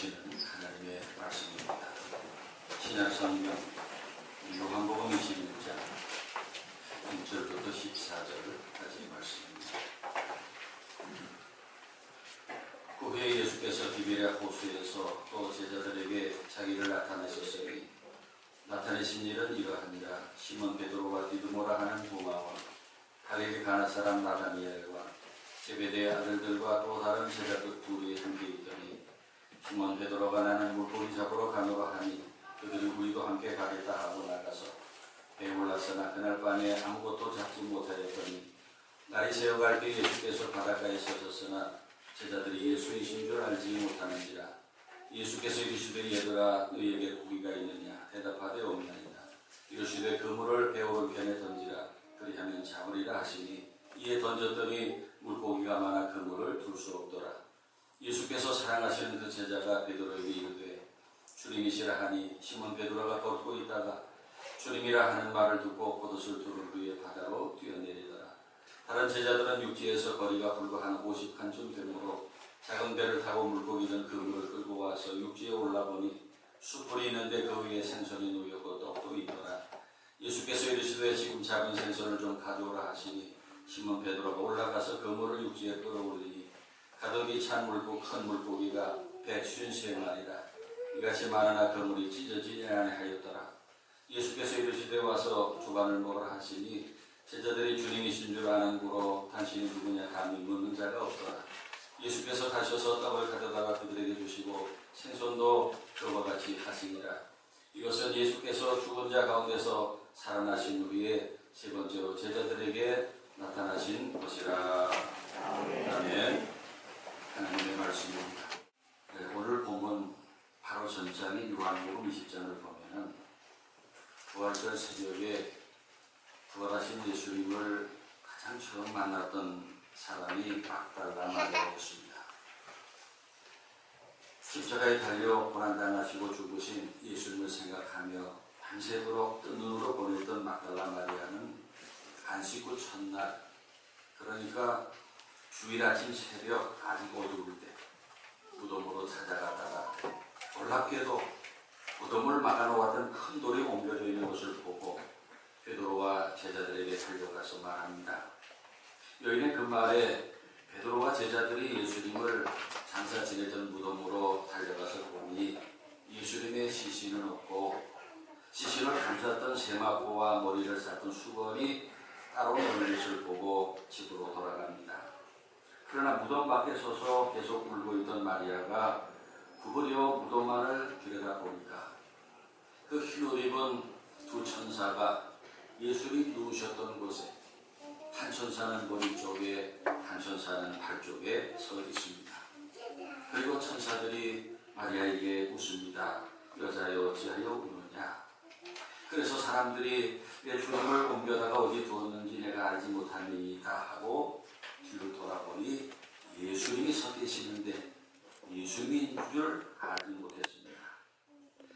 주시는 하나님의 말씀입니다. 신약성경 요한복음 21장 1절부터 14절까지 말씀입니다. 그 후에 예수께서 디베랴 호수에서 또 제자들에게 자기를 나타내셨으니 나타내신 일은 이러하니라. 시몬 베드로와 디두모라 하는 도마와 갈릴리 가나 사람 나다니엘과 제베데의 아들들과 또 다른 제자들 둘이 함께 있더니 시몬 베드로가 나는 물고기 잡으러 가노라 하니 그들이 우리도 함께 가겠다 하고 나가서 배에 올랐으나 그날 밤에 아무것도 잡지 못하였더니 날이 새어갈 때 예수께서 바닷가에 서셨으나 제자들이 예수이신 줄 알지 못하는지라. 예수께서 이르시되 얘들아 너희에게 고기가 있느냐 대답하되 없나이다. 이르시되 그물을 배 오른편에 던지라 그리하면 잡으리라 하시니 이에 던졌더니 물고기가 많아 그물을 둘 수 없더라. 예수께서 사랑하시는 그 제자가 베드로에게 이르되 주님이시라 하니 시몬 베드로가 걷고 있다가 주님이라 하는 말을 듣고 겉옷을 두른 후에 바다로 뛰어내리더라. 다른 제자들은 육지에서 거리가 불과 한 50칸쯤 되므로 작은 배를 타고 물고기는 그물을 끌고 와서 육지에 올라보니 숯불이 있는데 그 위에 생선이 놓였고 떡도 있더라. 예수께서 이르시되 지금 잡은 생선을 좀 가져오라 하시니 시몬 베드로가 올라가서 그물을 육지에 끌어올리니 가득히 찬 큰 물고기가 153마리라. 이같이 많으나 그물이 찢어지지 아니하였더라. 예수께서 이르시되 와서 주관을 먹으라 하시니 제자들이 주님이신 줄 아는 고로 당신이 누구냐 감히 묻는 자가 없더라. 예수께서 가셔서 떡을 가져다가 그들에게 주시고 생선도 그와 같이 하시니라. 이것은 예수께서 죽은 자 가운데서 살아나신 후에 세 번째로 제자들에게 나타나신 것이라. 아멘. 하나님의 말씀입니다. 오늘 본문 바로 전장인 요한복음 20장을 보면은 부활절 새벽에 부활하신 예수님을 가장 처음 만났던 사람이 막달라 마리아였습니다. 십자가에 달려 고난당하시고 죽으신 예수님을 생각하며 밤새도록 뜬 눈으로 보냈던 막달라 마리아는 안식구 첫날, 그러니까 주일 아침 새벽 아직 어두울 때 무덤으로 찾아갔다가 놀랍게도 무덤을 막아놓았던 큰 돌이 옮겨져 있는 것을 보고 베드로와 제자들에게 달려가서 말합니다. 여인의 그 말에 베드로와 제자들이 예수님을 장사 지내던 무덤으로 달려가서 보니 예수님의 시신은 없고 시신을 감쌌던 세마포와 머리를 쌌던 수건이 따로 놓인 것을 보고 집으로 돌아갑니다. 그러나 무덤 밖에 서서 계속 울고 있던 마리아가 구부려 무덤 안을 들여다보니까 그 흰옷 입은 두 천사가 예수님 누우셨던 곳에 한 천사는 머리 쪽에 한 천사는 발 쪽에 서 있습니다. 그리고 천사들이 마리아에게 묻습니다. 여자여 어찌하여 우느냐. 그래서 사람들이 내 주님을 옮겨다가 어디 두었는지 내가 알지 못하니이다 하고 뒤를 돌아보니 예수님이 서 계시는데 예수님인 줄 알지 못했습니다.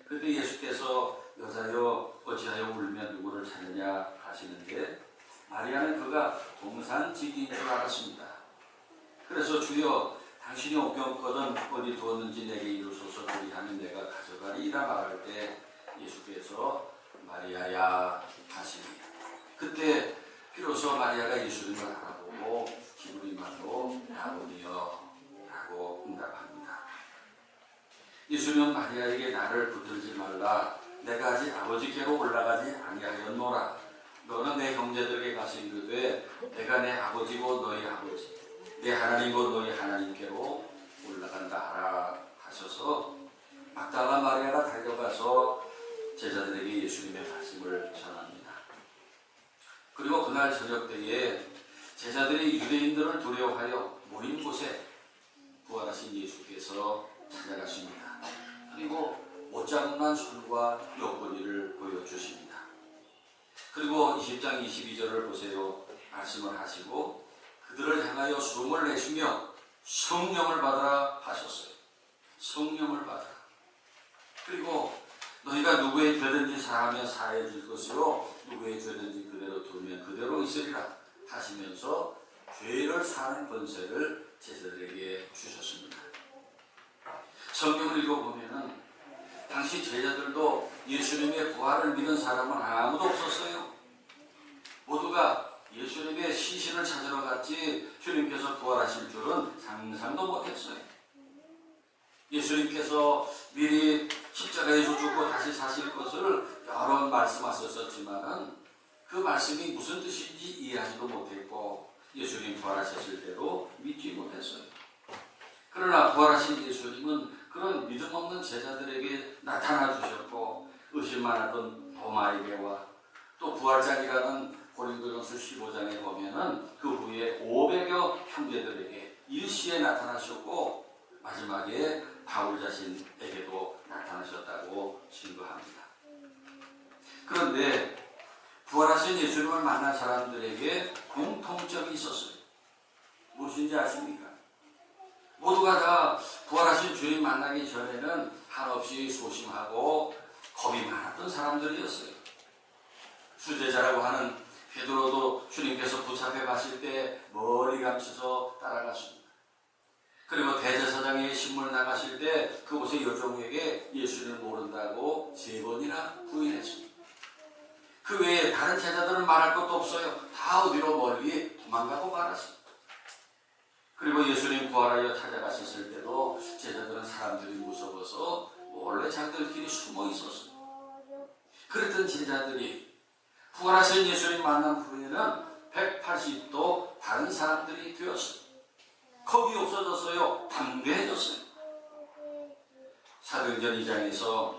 그때 예수께서 여자여 어찌하여 울며 누구를 찾느냐 하시는데 마리아는 그가 동산직인 줄 알았습니다. 그래서 주여 당신이 옮겼거든 어디 두었는지 내게 이루소서 그리하면 내가 가져가리라 말할 때 예수께서 마리아야 하시니 그때 비로소 마리아가 예수님을 알아보고 히브리 말로 라보니여 라고 응답합니다. 예수님은 마리아에게 나를 붙들지 말라. 내가 아직 아버지께로 올라가지 아니하였노라. 너는 내 형제들에게 가서 이르되 내가 내 아버지고 너희 아버지 내 하나님이고 너희 하나님께로 올라간다 하라 하셔서 막달라 마리아가 달려가서 제자들에게 예수님의 말씀을 전합니다. 그리고 그날 저녁 때에 제자들이 유대인들을 두려워하여 모인 곳에 부활하신 예수께서 찾아가십니다. 그리고 못장난 손과 여권이를 보여주십니다. 그리고 20장 22절을 보세요. 말씀을 하시고 그들을 향하여 숨을 내쉬며 성령을 받으라 하셨어요. 성령을 받으라. 그리고 너희가 누구의 죄든지 사하면 사해 줄 것이요 누구의 죄든지 그대로 두면 그대로 있으리라 하시면서 죄를 사는 권세를 제자들에게 주셨습니다. 성경을 읽어보면은 당시 제자들도 예수님의 부활을 믿은 사람은 아무도 없었어요. 모두가 예수님의 시신을 찾으러 갔지 주님께서 부활하실 줄은 상상도 못했어요. 예수님께서 미리 십자가에서 죽고 다시 사실 것을 여러 번 말씀하셨었지만은 그 말씀이 무슨 뜻인지 이해하지도 못했고 예수님 부활하셨을 때도 믿지 못했어요. 그러나 부활하신 예수님은 그런 믿음 없는 제자들에게 나타나 주셨고 의심 많았던 도마에게와 또 부활장이라는 고린도전서 15장에 보면은 그 후에 500여 형제들에게 일시에 나타나셨고 마지막에 바울 자신에게도 나타나셨다고 증거합니다. 그런데 부활하신 예수님을 만난 사람들에게 공통점이 있었어요. 무엇인지 아십니까? 모두가 다 부활하신 주님 만나기 전에는 한없이 소심하고 겁이 많았던 사람들이었어요. 수제자라고 하는 베드로도 주님께서 붙잡혀 가실 때 머리 감춰서 따라갔습니다. 그리고 대제사장의 신문 나가실 때 그곳의 여종에게 예수님을 모른다고 3번이나 부인했습니다. 그 외에 다른 제자들은 말할 것도 없어요. 다 어디로 멀리 도망가고 말았습니다. 그리고 예수님 부활하여 찾아가셨을 때도 제자들은 사람들이 무서워서 몰래 자기들끼리 숨어 있었어요. 그랬던 제자들이 부활하신 예수님 만난 후에는 180도 다른 사람들이 되었어요. 겁이 없어졌어요. 담대해졌어요. 사도행전 2장에서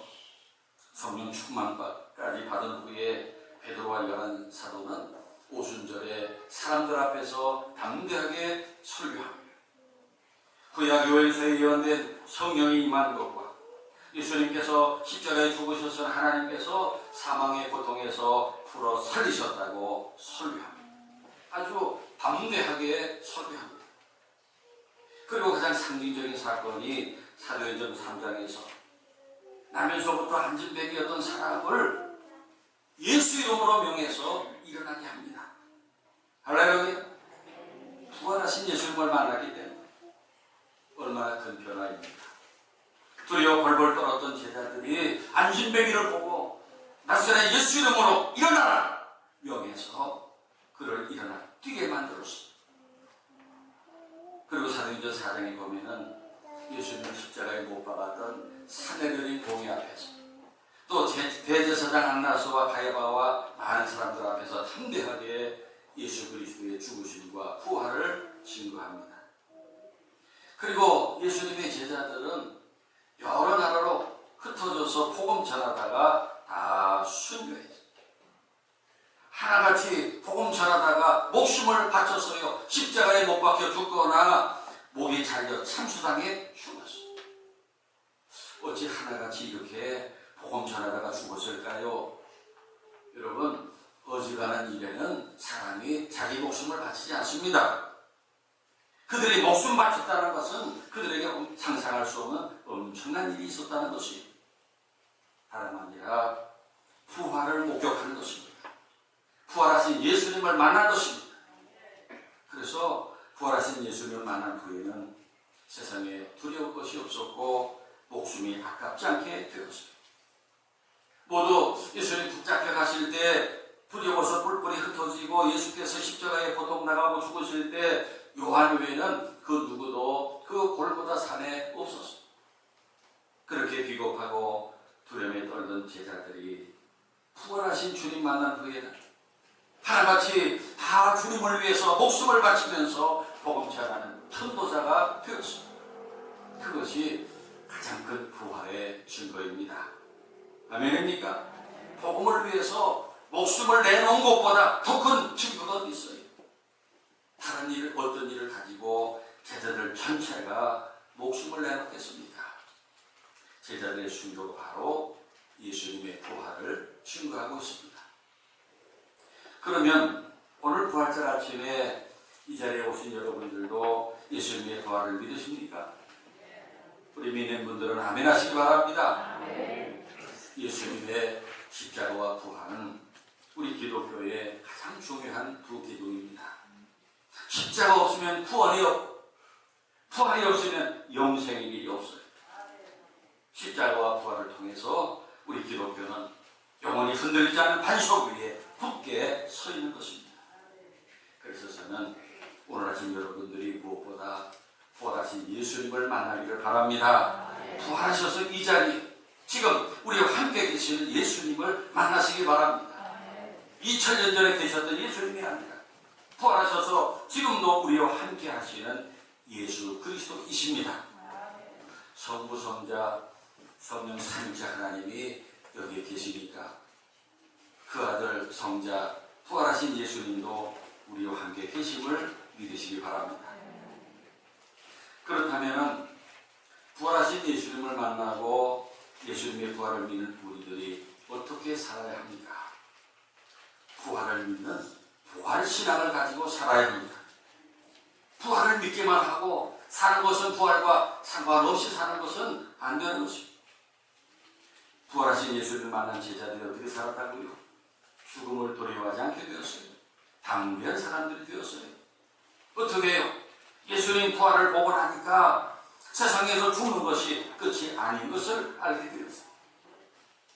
성령 충만까지 받은 후에 베드로와 요한 사도는 오순절에 사람들 앞에서 담대하게 설교합니다. 구약 요엘서에 예언된 성령이 임한 것과 예수님께서 십자가에 죽으셔서 하나님께서 사망의 고통에서 풀어 살리셨다고 설교합니다. 아주 담대하게 설교합니다. 그리고 가장 상징적인 사건이 사도행전 3장에서 나면서부터 안진뱅이였던 사람을 예수 이름으로 명해서 일어나게 합니다. 할렐루야. 부활하신 예수님을 만나기 때문에 얼마나 큰 변화입니까? 두려워 벌벌 떨었던 제자들이 안진뱅이를 보고 나사렛 예수 이름으로 일어나라 명해서 그를 일어나 뛰게 만들었습니다. 그리고 사도행전 4장에 보면은 예수님을 십자가에 못 박았던 사내들인 공회 앞에서 또 대제사장 안나스와 가야바와 많은 사람들 앞에서 담대하게 예수 그리스도의 죽으심과 부활을 증거합니다. 그리고 예수님의 제자들은 여러 나라로 흩어져서 복음 전하다가 다 순교했어요. 하나같이 복음 전하다가 목숨을 바쳤어요. 십자가에 못 박혀 죽거나 목이 잘려 참수당해 죽었어요. 어찌 하나같이 이렇게 복음 전하다가 죽었을까요? 여러분, 어지간한 일에는 사람이 자기 목숨을 바치지 않습니다. 그들이 목숨 바쳤다는 것은 그들에게 상상할 수 없는 엄청난 일이 있었다는 것이 다름 아니라 부활을 목격하는 것입니다. 부활하신 예수님을 만난 것입니다. 그래서 부활하신 예수님을 만난 후에는 세상에 두려울 것이 없었고 목숨이 아깝지 않게 되었습니다. 모두 예수님 붙잡혀 가실 때 두려워서 뿔뿔이 흩어지고 예수께서 십자가에 고통당하고 죽으실 때 요한 외에는 그 누구도 그 골고다 산에 없었습니다. 그렇게 비겁하고 두려움에 떨던 제자들이 부활하신 주님 만난 후에는 하나같이 다 주님을 위해서 목숨을 바치면서 복음 전하는 전도자가 되었습니다. 그것이 가장 큰 부활의 증거입니다. 아멘입니까? 복음을 위해서 목숨을 내놓은 것보다 더 큰 증거가 어디 있어요? 다른 일, 어떤 일을 가지고 제자들 전체가 목숨을 내놓겠습니까? 제자들의 순교가 바로 예수님의 부활을 증거하고 있습니다. 그러면 오늘 부활절 아침에 이 자리에 오신 여러분들도 예수님의 부활을 믿으십니까? 우리 믿는 분들은 아멘 하시기 바랍니다. 예수님의 십자가와 부활은 우리 기독교의 가장 중요한 두 기둥입니다. 십자가 없으면 구원이 없고 부활이 없으면 영생이 없어요. 십자가와 부활을 통해서 우리 기독교는 영원히 흔들리지 않는 반석 위에 굳게 서 있는 것입니다. 그래서 저는 오늘 아침 여러분들이 무엇보다 부활하신 예수님을 만나기를 바랍니다. 부활하셔서 이 자리, 지금 우리와 함께 계시는 예수님을 만나시기 바랍니다. 2000년 전에 계셨던 예수님이 아니라 부활하셔서 지금도 우리와 함께 하시는 예수 그리스도이십니다. 성부, 성자, 성령 삼위일체 하나님이 여기에 계시니까 그 아들 성자 부활하신 예수님도 우리와 함께 계심을 믿으시기 바랍니다. 그렇다면 부활하신 예수님을 만나고 예수님의 부활을 믿는 우리들이 어떻게 살아야 합니까? 부활을 믿는 부활신앙을 가지고 살아야 합니다. 부활을 믿기만 하고 사는 것은 부활과 상관없이 사는 것은 안 되는 것입니다. 부활하신 예수님을 만난 제자들이 어떻게 살았다고요? 죽음을 두려워하지 않게 되었어요. 당대한 사람들이 되었어요. 어떻게 해요? 예수님 부활을 보고 나니까 세상에서 죽는 것이 끝이 아닌 것을 알게 되었어요.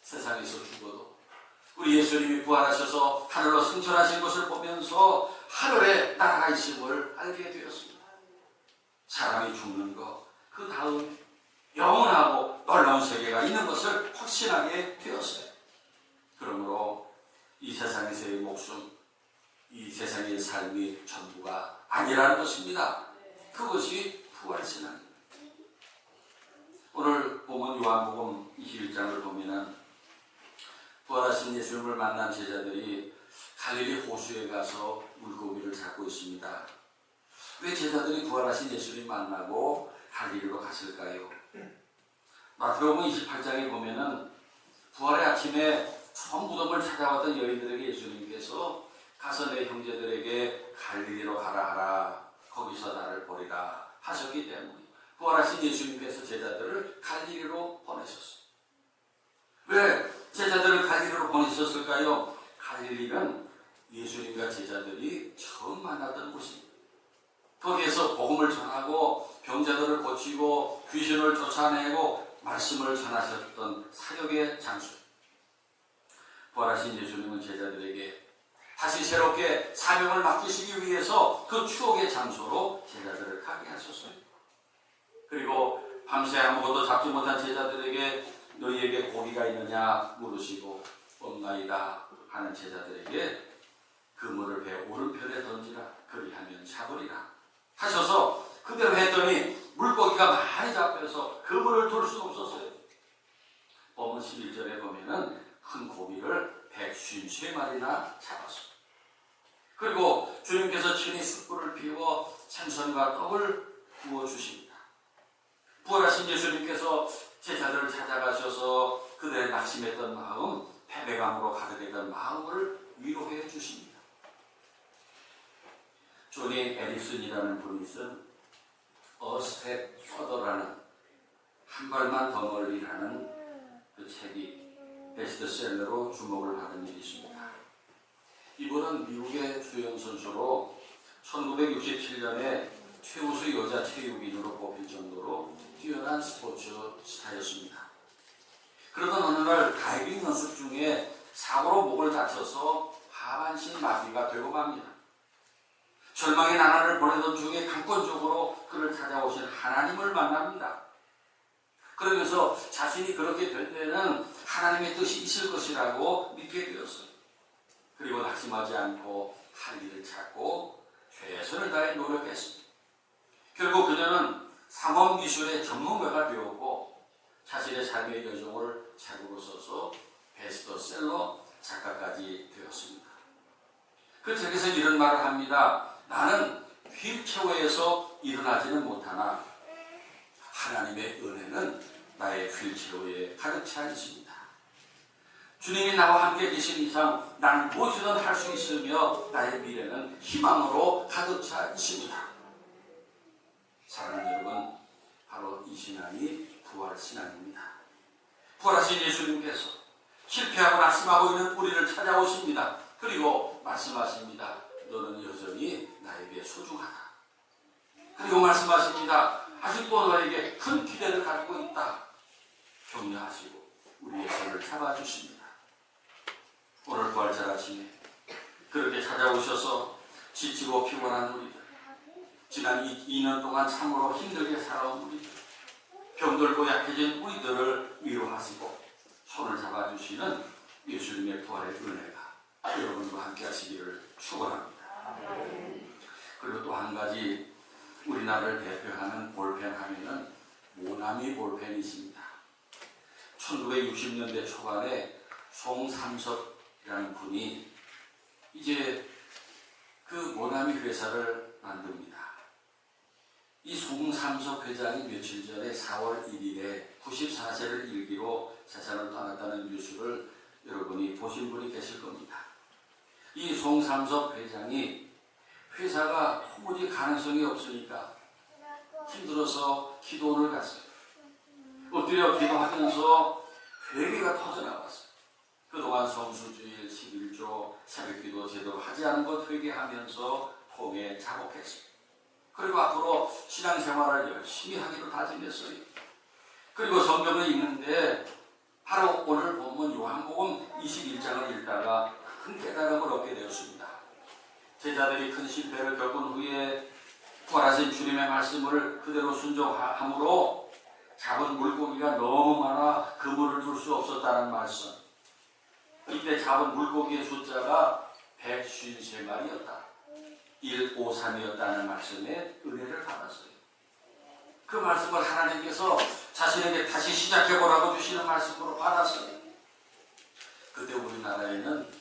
세상에서 죽어도 우리 예수님이 부활하셔서 하늘로 승천하신 것을 보면서 하늘에 나라가 있음을 알게 되었습니다. 사람이 죽는 것, 그 다음에 영원하고 놀라운 세계가 있는 것을 확신하게 되었어요. 그러므로 이 세상에서의 목숨, 이 세상의 삶이 전부가 아니라는 것입니다. 그것이 부활신앙입니다. 오늘 보면 요한복음 21장을 보면은 부활하신 예수님을 만난 제자들이 갈릴리 호수에 가서 물고기를 잡고 있습니다. 왜 제자들이 부활하신 예수님 만나고 갈릴리로 갔을까요? 마태복음 28장에 보면은 부활의 아침에 처음 무덤을 찾아왔던 여인들에게 예수님께서 가서 내 형제들에게 갈릴리로 가라 하라, 거기서 나를 보리라 하셨기 때문에 부활하신 예수님께서 제자들을 갈릴리로 보내셨어요. 왜 제자들을 갈릴리로 보내셨을까요? 갈릴리는 예수님과 제자들이 처음 만났던 곳입니다. 거기에서 복음을 전하고 병자들을 고치고 귀신을 쫓아내고 말씀을 전하셨던 사역의 장소. 부활하신 예수님은 제자들에게 다시 새롭게 사명을 맡기시기 위해서 그 추억의 장소로 제자들을 가게 하셨어요. 그리고 밤새 아무것도 잡지 못한 제자들에게 너희에게 고기가 있느냐 물으시고 없나이다 하는 제자들에게 그물을 배 오른편에 던지라, 그리하면 잡으리라 하셔서 그대로 했더니 물고기가 많이 잡혀서 그물을 둘 수 없었어요. 보면 11절에 보면은 큰 고기를 153마리나 잡았어요. 그리고 주님께서 친히 숯불을 피워 생선과 떡을 구워주십니다. 부활하신 예수님께서 제자들을 찾아가셔서 그들의 낙심했던 마음, 패배감으로 가득했던 마음을 위로해 주십니다. 조니 에릭슨이라는 분이 쓴 A Step Further라는 한 발만 더 멀리라는 그 책이 베스트셀러로 주목을 받은 일이 있습니다. 이분은 미국의 수영선수로 1967년에 최우수 여자 체육인으로 뽑힐 정도로 뛰어난 스포츠 스타였습니다. 그러던 어느 날 다이빙 연습 중에 사고로 목을 다쳐서 하반신 마비가 되고 맙니다. 절망의 나날을 보내던 중에 강권적으로 그를 찾아오신 하나님을 만납니다. 그러면서 자신이 그렇게 된 데는 하나님의 뜻이 있을 것이라고 믿게 되었어요. 그리고 낙심하지 않고 할 일을 찾고 최선을 다해 노력했습니다. 결국 그녀는 상업미술의 전문가가 되었고 자신의 삶의 여정을 책으로 써서 베스트셀러 작가까지 되었습니다. 그 책에서 이런 말을 합니다. 나는 휠체어에서 일어나지는 못하나 하나님의 은혜는 나의 휠체어에 가득 차 있습니다. 주님이 나와 함께 계신 이상 난 무엇이든 할 수 있으며 나의 미래는 희망으로 가득 차 있습니다. 사랑하는 여러분, 바로 이 신앙이 부활신앙입니다. 부활하신 예수님께서 실패하고 낙심하고 있는 우리를 찾아오십니다. 그리고 말씀하십니다. 너는 여전히 나에게 소중하다. 그리고 말씀하십니다. 아직도 너에게 큰 기대를 가지고 있다. 격려하시고 우리의 손을 잡아주십니다. 오늘 부활절 아침에 그렇게 찾아오셔서 지치고 피곤한 우리들, 지난 2년 동안 참으로 힘들게 살아온 우리들, 병들고 약해진 우리들을 위로하시고 손을 잡아주시는 예수님의 부활의 은혜가 여러분과 함께 하시기를 축원합니다. 그리고 또 한 가지 우리나라를 대표하는 볼펜 하면은 모나미 볼펜이십니다. 1960년대 초반에 송삼석이라는 분이 이제 그 모나미 회사를 만듭니다. 이 송삼석 회장이 며칠 전에 4월 1일에 94세를 일기로 세상을 떠났다는 뉴스를 여러분이 보신 분이 계실 겁니다. 이 송삼석 회장이 회사가 도무지 가능성이 없으니까 힘들어서 기도원을 갔어요. 엎드려 기도하면서 회개가 터져나왔어요. 그동안 성수주일, 11조, 새벽기도 제대로 하지 않은 것 회개하면서 통에 자복했어요. 그리고 앞으로 신앙생활을 열심히 하기로 다짐했어요. 그리고 성경을 읽는데 바로 오늘 본문 요한복음 21장을 읽다가 큰 깨달음을 얻게 되었습니다. 제자들이 큰 실패를 겪은 후에 부활하신 주님의 말씀을 그대로 순종함으로 잡은 물고기가 너무 많아 그물을 둘 수 없었다는 말씀. 이때 잡은 물고기의 숫자가 153마리였다. 153이었다는 말씀에 은혜를 받았어요. 그 말씀을 하나님께서 자신에게 다시 시작해보라고 주시는 말씀으로 받았어요. 그때 우리나라에는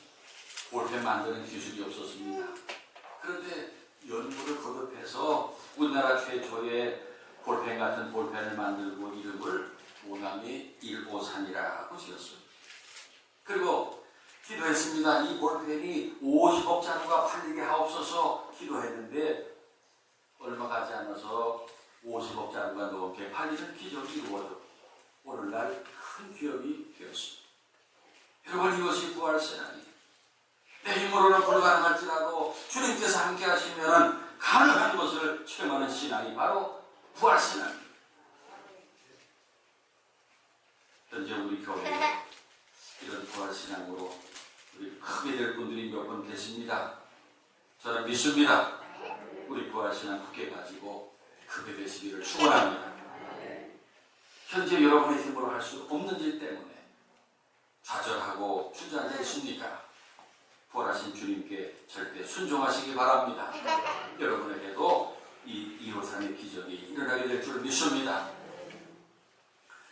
볼펜 만드는 기술이 없었습니다. 그런데 연구를 거듭해서 우리나라 최초의 볼펜 같은 볼펜을 만들고 이름을 모나미 153이라고 지었어요. 그리고 기도했습니다. 이 볼펜이 50억 자루가 팔리게 하옵소서 기도했는데 얼마 가지 않아서 50억 자루가 넘게 팔리는 기적이 이루어져 오늘날 큰 기업이 되었습니다. 여러분, 이것이 부활신앙이에요. 내 힘으로는 불가능할지라도 주님께서 함께 하시면 가능한 것을 체험하는 신앙이 바로 부활신앙입니다. 현재 우리 교회에 이런 부활신앙으로 우리 크게 될 분들이 몇 분 계십니다. 저는 믿습니다. 우리 부활신앙 굳게 가지고 크게 되시기를 축원합니다. 현재 여러분의 힘으로 할 수 없는 일 때문에 좌절하고 주저앉아 있습니까? 부활하신 주님께 절대 순종하시기 바랍니다. 여러분에게도 이 253의 기적이 일어나게 될 줄 믿습니다.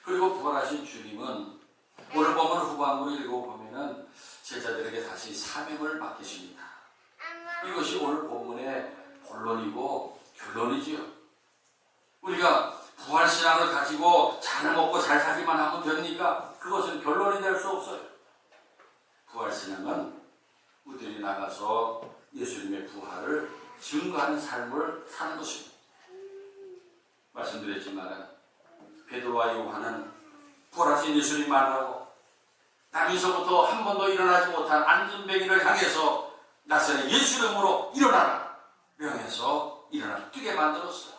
그리고 부활하신 주님은 오늘 보면 후반부를 읽어보면 제자들에게 다시 사명을 맡기십니다. 이것이 오늘 본문의 본론이고 결론이지요. 우리가 부활신앙을 가지고 잘 먹고 잘 살기만 하면 됩니까? 그것은 결론이 될 수 없어요. 부활신앙은 우리들이 나가서 예수님의 부활을 증거하는 삶을 사는 것입니다. 말씀드렸지만 베드로와 요한은 부활하신 예수님 만나고 땅에서부터 한 번도 일어나지 못한 안전뱅이를 향해서 나사렛 예수 이름으로 일어나라 명해서 일어나 뛰게 만들었어요.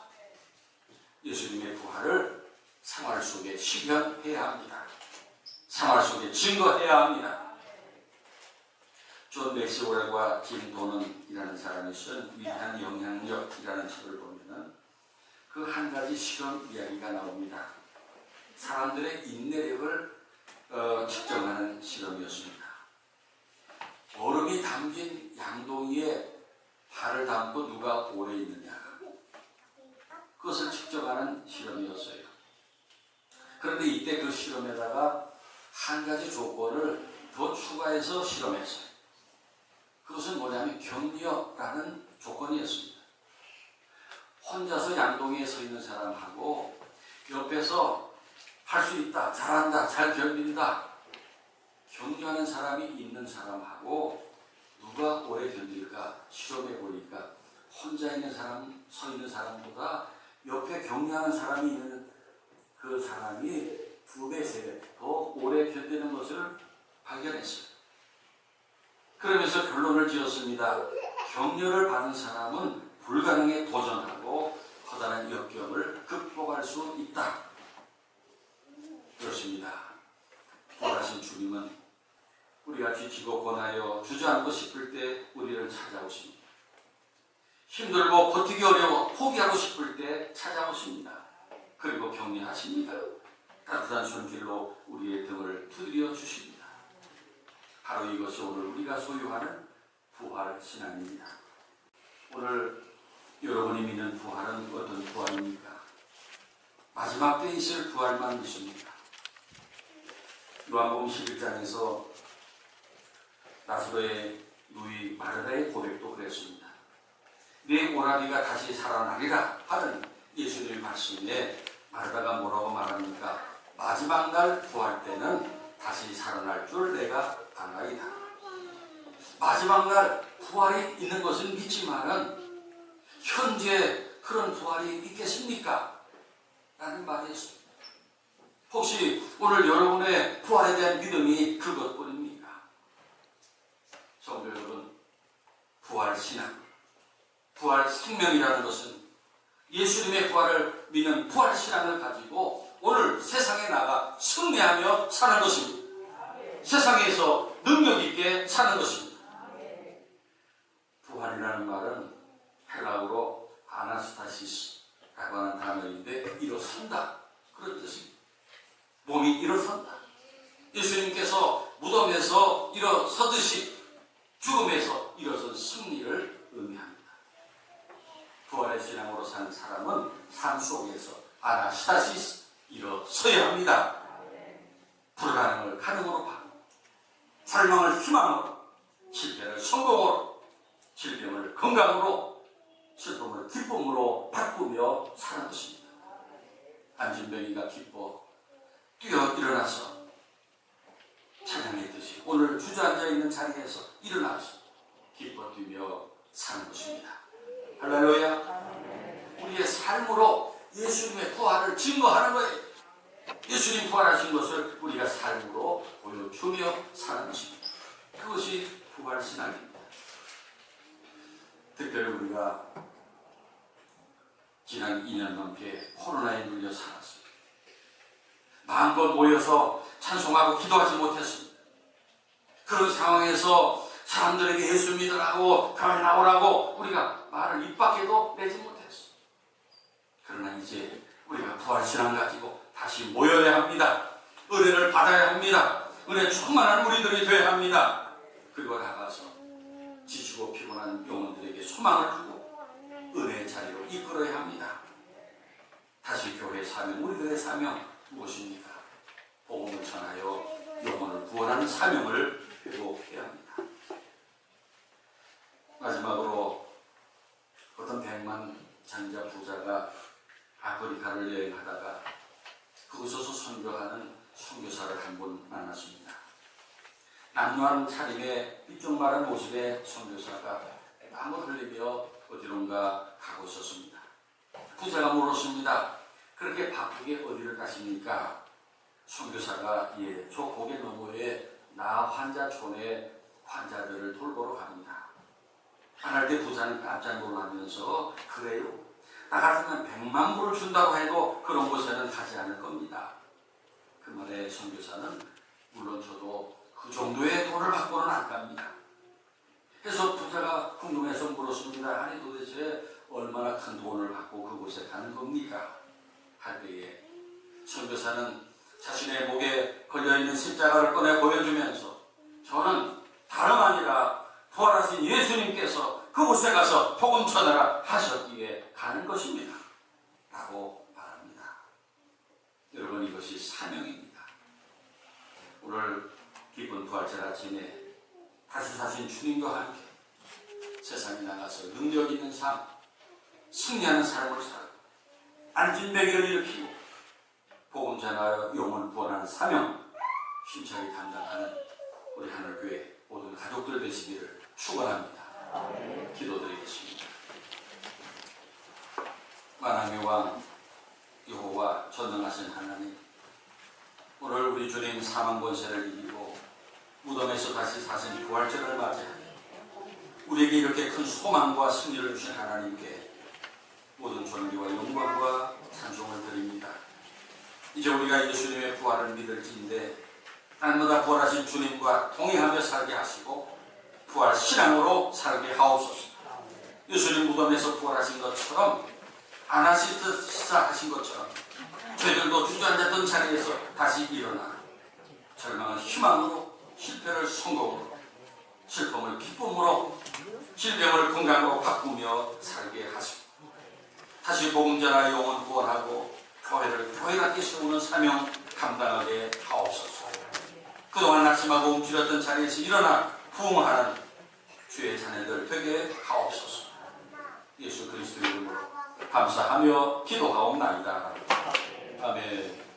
예수님의 부활을 생활 속에 실현해야 합니다. 생활 속에 증거해야 합니다. 존 맥스웰과 짐 도넌이라는 사람이 쓴 위대한 영향력이라는 책을 보면은 그 한 가지 실험 이야기가 나옵니다. 사람들의 인내력을 측정하는 실험이었습니다. 얼음이 담긴 양동이에 발을 담고 누가 오래 있느냐, 그것을 측정하는 실험이었어요. 그런데 이때 그 실험에다가 한 가지 조건을 더 추가해서 실험했어요. 그것은 뭐냐면 격려라는 조건이었습니다. 혼자서 양동이에 서 있는 사람하고 옆에서 할 수 있다, 잘한다, 잘 견딘다 격려하는 사람이 있는 사람하고 누가 오래 견딜까 실험해 보니까 혼자 있는 사람, 서 있는 사람보다 옆에 격려하는 사람이 있는 그 사람이 2배, 3배 더 오래 견디는 것을 발견했어요. 그러면서 결론을 지었습니다. 격려를 받은 사람은 불가능에 도전하고 커다란 역경을 극복할 수 있다. 그렇습니다. 예수님은 우리가 지치고 고나여 주저앉고 싶을 때 우리를 찾아오십니다. 힘들고 버티기 어려워 포기하고 싶을 때 찾아오십니다. 그리고 격려하십니다. 따뜻한 손길로 우리의 등을 두드려 주십니다. 바로 이것이 오늘 우리가 소유하는 부활 신앙입니다. 오늘 여러분이 믿는 부활은 어떤 부활입니까? 마지막 때 있을 부활만 믿습니다. 요한복음 11장에서 나사로의 누이 마르다의 고백도 그랬습니다. 내 오라비가 다시 살아나리라 하는 예수님의 말씀에 마르다가 뭐라고 말합니까? 마지막 날 부활 때는 다시 살아날 줄 내가 아나이다. 마지막 날 부활이 있는 것은 믿지만은 현재 그런 부활이 있겠습니까? 라는 말이었습니다. 혹시 오늘 여러분의 부활에 대한 믿음이 그것뿐입니까? 성도 여러분, 부활 신앙, 부활 생명이라는 것은 예수님의 부활을 믿는 부활 신앙을 가지고 오늘 세상에 나가 승리하며 사는 것입니다. 세상에서 능력 있게 사는 것입니다. 부활이라는 말은 헬라어로 아나스타시스라고 하는 단어인데 일어선다 그런 뜻입니다. 몸이 일어선다. 예수님께서 무덤에서 일어서듯이 죽음에서 일어선 승리를 의미합니다. 부활의 신앙으로 사는 사람은 삶 속에서 아나스타시스 일어서야 합니다. 불가능을 가능으로 바꾸고 절망을 희망으로, 실패를 성공으로, 질병을 건강으로, 슬픔을 기쁨으로 바꾸며 사는 것입니다. 안진뱅이가 기뻐 뛰어 일어나서 찬양했듯이 오늘 주저앉아 있는 자리에서 일어나서 기뻐 뛰며 사는 것입니다. 할렐루야. 우리의 삶으로 예수님의 부활을 증거하는 거예요. 예수님 부활하신 것을 우리가 삶으로 보여주며 사는 것입니다. 그것이 부활 신앙입니다. 특별히 우리가 지난 2년 넘게 코로나에 눌려 살았습니다. 마음껏 모여서 찬송하고 기도하지 못했습니다. 그런 상황에서 사람들에게 예수 믿으라고 교회 나오라고 우리가 말을 입 밖에도 내지 못했습니다. 그러나 이제 우리가 부활신앙 가지고 다시 모여야 합니다. 은혜를 받아야 합니다. 은혜 충만한 우리들이 되어야 합니다. 그리고 나가서 지치고 피곤한 영혼들에게 소망을 주고 은혜의 자리로 이끌어야 합니다. 다시 교회의 사명, 우리들의 사명 무엇입니까? 복음을 전하여 영혼을 구원하는 사명을 회복해야 합니다. 마지막으로 어떤 백만 장자 부자가 아프리카를 여행하다가 그곳에서 선교하는 선교사를 한 분 만났습니다. 남루한 차림에 삐쭉 마른 모습의 선교사가 땀을 흘리며 어디론가 가고 있었습니다. 부자가 물었습니다. 그렇게 바쁘게 어디를 가십니까? 선교사가 저 고개 너머에 나 환자촌에 환자들을 돌보러 갑니다. 말할 때 부자는 깜짝 놀라면서 그래요? 나 같으면 100만 불을 준다고 해도 그런 곳에는 가지 않을 겁니다. 그 말에 선교사는 물론 저도 그 정도의 돈을 받고는 안 갑니다. 그래서 부자가 궁금해서 물었습니다. 아니 도대체 얼마나 큰 돈을 받고 그곳에 가는 겁니까? 할 때에 선교사는 자신의 목에 걸려있는 십자가를 꺼내 보여주면서 저는 다름 아니라 부활하신 예수님께서 그곳에 가서 복음 전하라 하셨기에 가는 것입니다. 라고 말합니다. 여러분, 이것이 사명입니다. 오늘 기쁜 부활절 아침에 다시 사신 주님과 함께 세상에 나가서 능력 있는 삶, 승리하는 삶을 살고 안진뱅이를 일으키고 복음 전하여 영혼을 구원하는 사명 힘차게 감당하는 우리 하늘교회 모든 가족들 되시기를 축원합니다. 기도드리겠습니다. 만왕의 왕 여호와 전능하신 하나님, 오늘 우리 주님 사망 권세를 이기고 무덤에서 다시 사신 부활절을 맞이하여 우리에게 이렇게 큰 소망과 승리를 주신 하나님께 모든 존귀와 영광과 찬송을 드립니다. 이제 우리가 예수님의 부활을 믿을지인데 날마다 부활하신 주님과 동행하며 살게 하시고 부활 신앙으로 살게 하옵소서. 예수님 무덤에서 부활하신 것처럼 아나시스사 하신 것처럼 저희들도 주저앉았던 자리에서 다시 일어나 절망을 희망으로, 실패를 성공으로, 슬픔을 기쁨으로, 질병을 건강으로 바꾸며 살게 하시고 다시 복음 전하 영혼 구원하고 교회를 교회답게 세우는 사명 감당하게 하옵소서. 그동안 낙심하고 움츠렸던 자리에서 일어나 부흥하는 주의 자녀들 되게 하옵소서. 예수 그리스도 이름으로 감사하며 기도하옵나이다. 아멘.